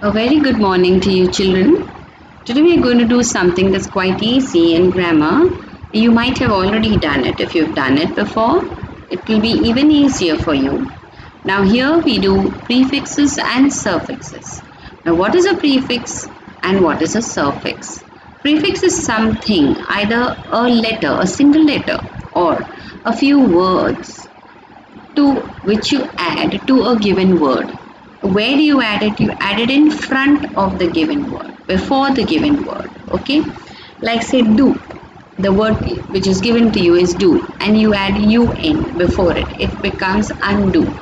A very good morning to you, children. Today we are going to do something that's quite easy in grammar. You might have already done it. If you've done it before, it will be even easier for you. Now, here we do prefixes and suffixes. Now, what is a prefix and what is a suffix? Prefix is something, either a letter, a single letter, or a few words to which you add to a given word. Where do you add it? You add it in front of the given word, before the given word. Okay, like say do. The word which is given to you is do, and you add un before it. It becomes undo.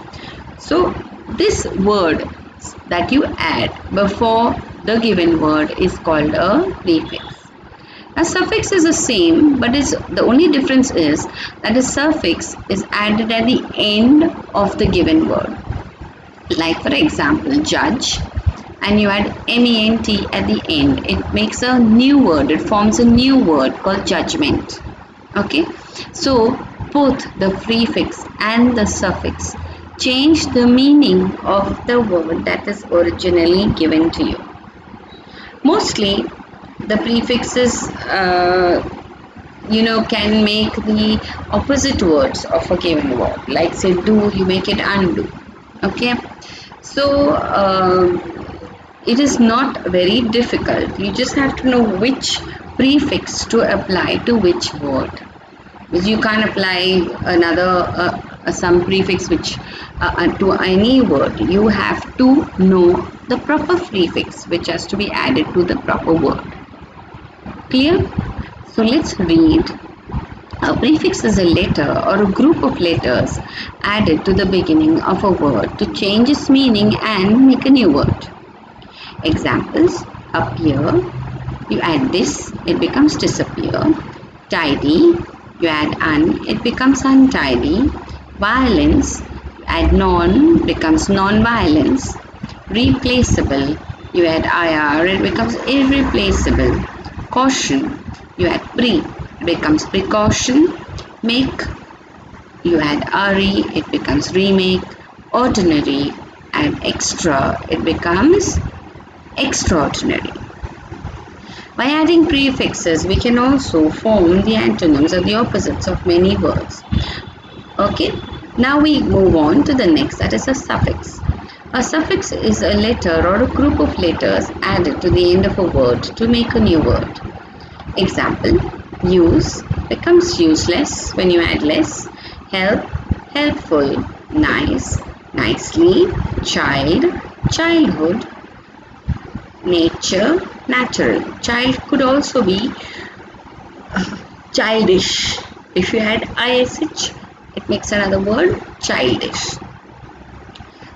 So this word that you add before the given word is called a prefix. A suffix is the same, but the only difference is that the suffix is added at the end of the given word. Like for example, judge, and you add ment at the end. It makes a new word. It forms a new word called judgment. Okay, so both the prefix and the suffix change the meaning of the word that is originally given to you. Mostly the prefixes can make the opposite words of a given word. Like say do, you make it undo. Okay, so it is not very difficult. You just have to know which prefix to apply to which word. Because you can't apply some prefix which to any word. You have to know the proper prefix which has to be added to the proper word. Clear? So let's read. A prefix is a letter or a group of letters added to the beginning of a word to change its meaning and make a new word. Examples: appear, you add dis, it becomes disappear. Tidy, you add un, it becomes untidy. Violence, you add non, becomes non-violence. Replaceable, you add ir, it becomes irreplaceable. Caution, you add pre, it becomes precaution. Make, you add re, it becomes remake. Ordinary, add extra, it becomes extraordinary. By adding prefixes, we can also form the antonyms or the opposites of many words. Okay, now we move on to the next, that is a suffix. A suffix is a letter or a group of letters added to the end of a word to make a new word. Example: use becomes useless when you add less. Help, helpful. Nice, nicely. Child, childhood. Nature, natural. Child could also be childish. If you add ish, it makes another word, childish.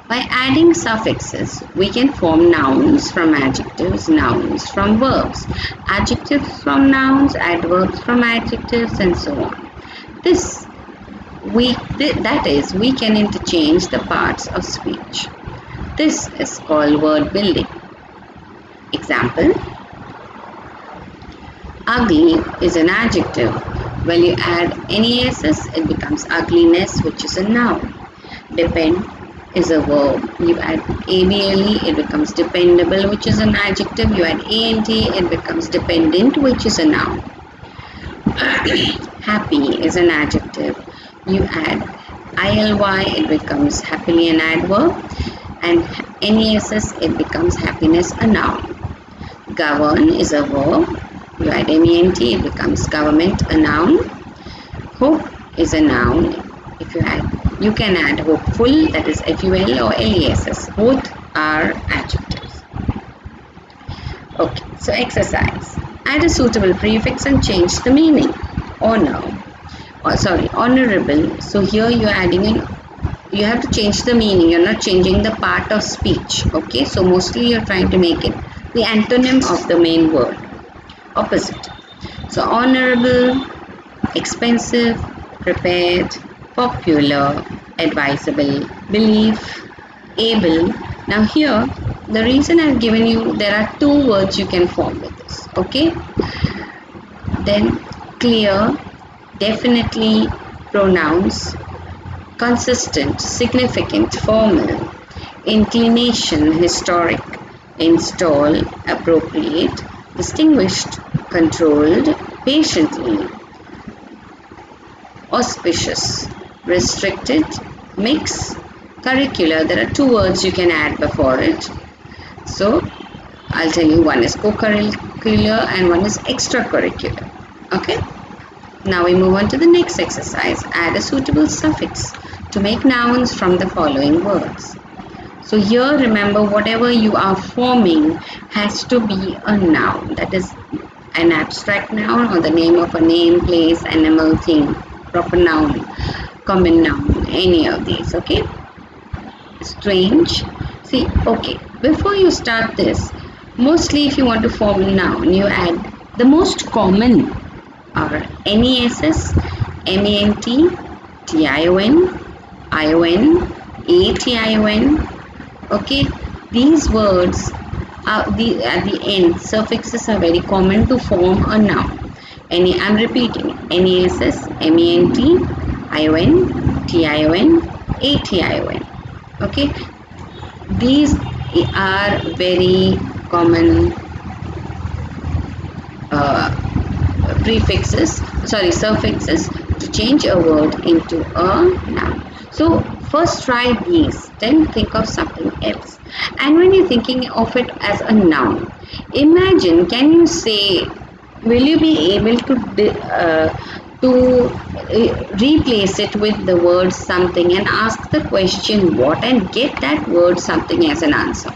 By adding suffixes, we can form nouns from adjectives, nouns from verbs, adjectives from nouns, adverbs from adjectives, and so on. That is, we can interchange the parts of speech. This is called word building. Example: ugly is an adjective. When you add nes, it becomes ugliness, which is a noun. Depend is a verb. You add able, it becomes dependable, which is an adjective. You add ant, it becomes dependent, which is a noun. Happy is an adjective. You add ILY, it becomes happily an adverb, and NESS, it becomes happiness, a noun. Govern is a verb. You add MENT, it becomes government, a noun. Hope is a noun. If you can add hopeful, that is FUL or LESS. Both are adjectives. Okay, so exercise. Add a suitable prefix and change the meaning. Honor. Honorable. So here you are adding in, you have to change the meaning. You're not changing the part of speech. Okay, so mostly you're trying to make it the antonym of the main word. Opposite. So honorable, expensive, prepared, popular, advisable, belief, able. Now here, the reason I've given you, there are two words you can form with this. Okay. Then clear, definitely, pronouns, consistent, significant, formal, inclination, historic, install, appropriate, distinguished, controlled, patiently, auspicious, restricted, mix, curricular. There are two words you can add before it. So I'll tell you, one is co-curricular and one is extracurricular. Okay. Now we move on to the next exercise. Add a suitable suffix to make nouns from the following words. So here remember, whatever you are forming has to be a noun. That is an abstract noun or the name of a name, place, animal, thing, proper noun, common noun, any of these. Okay. Strange. See, okay, before you start this, mostly if you want to form a noun, you add the most common are NESS, MENT, TION, ION, ATION. Okay, these words are at the end, suffixes are very common to form a noun. I'm repeating, NESS, MENT, ION, TION, ATION. Okay, these are very common suffixes to change a word into a noun. So first try these, then think of something else. And when you're thinking of it as a noun, imagine, can you say, will you be able to replace it with the word something and ask the question what and get that word something as an answer?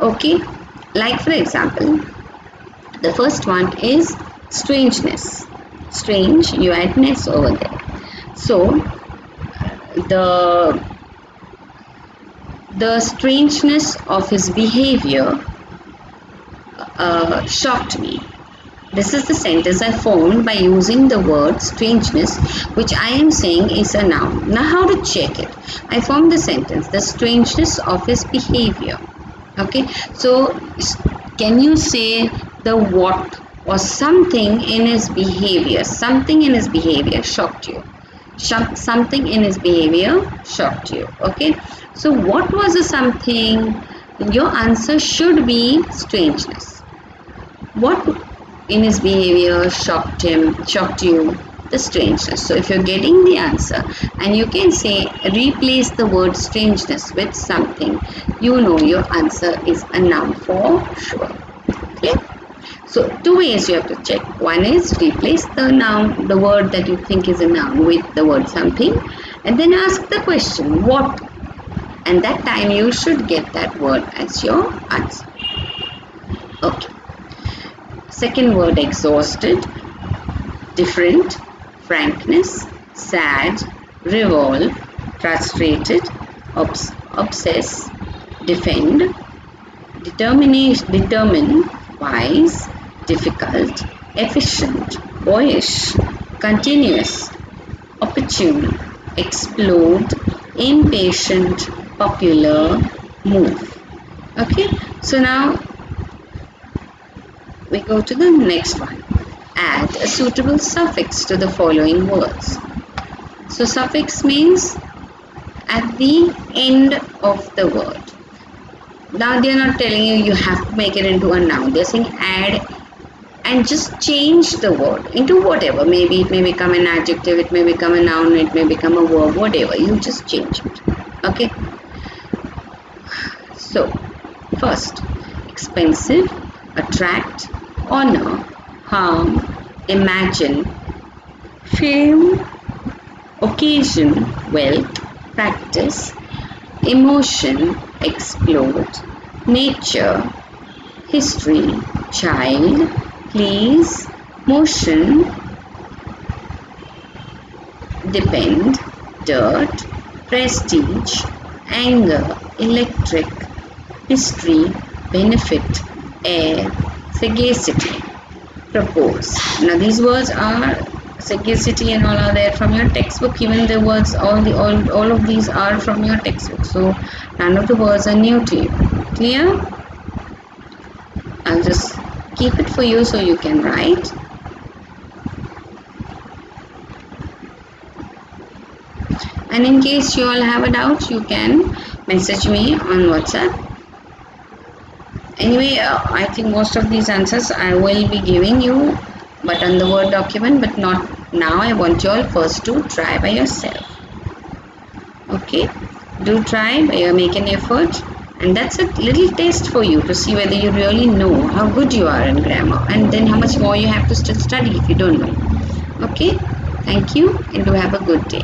Okay, like for example, the first one is strangeness. Strange, you add ness over there. So the strangeness of his behavior shocked me. This is the sentence I formed by using the word strangeness, which I am saying is a noun. Now how to check it? I formed the sentence, the strangeness of his behavior. Okay, so can you say the what or something in his behavior? Something in his behavior shocked you. Something in his behavior shocked you. Okay, so what was the something? Your answer should be strangeness. What in his behavior shocked you? The strangeness. So if you're getting the answer and you can say replace the word strangeness with something, you know your answer is a noun for sure. Okay, so two ways you have to check. One is replace the noun, the word that you think is a noun, with the word something, and then ask the question what, and that time you should get that word as your answer. Okay. Second word, exhausted, different, frankness, sad, revolve, frustrated, obsess, defend, determine, wise, difficult, efficient, boyish, continuous, opportune, explode, impatient, popular, move. Okay, so now we go to the next one. Add a suitable suffix to the following words. So suffix means at the end of the word. Now they are not telling you have to make it into a noun. They are saying add and just change the word into whatever. Maybe it may become an adjective, it may become a noun, it may become a verb, whatever. You just change it. Okay. So first, expensive, attract, honor, harm, imagine, fame, occasion, wealth, practice, emotion, explode, nature, history, child, please, motion, depend, dirt, prestige, anger, electric, history, benefit, air, sagacity, propose. Now these words are sagacity and all are there from your textbook. Even the words, all of these are from your textbook. So none of the words are new to you. Clear? I'll just keep it for you so you can write. And in case you all have a doubt, you can message me on WhatsApp. Anyway, I think most of these answers I will be giving you, but on the Word document, but not now. I want you all first to try by yourself. Okay, do try, make an effort, and that's a little test for you to see whether you really know how good you are in grammar, and then how much more you have to still study if you don't know. Okay, thank you, and do have a good day.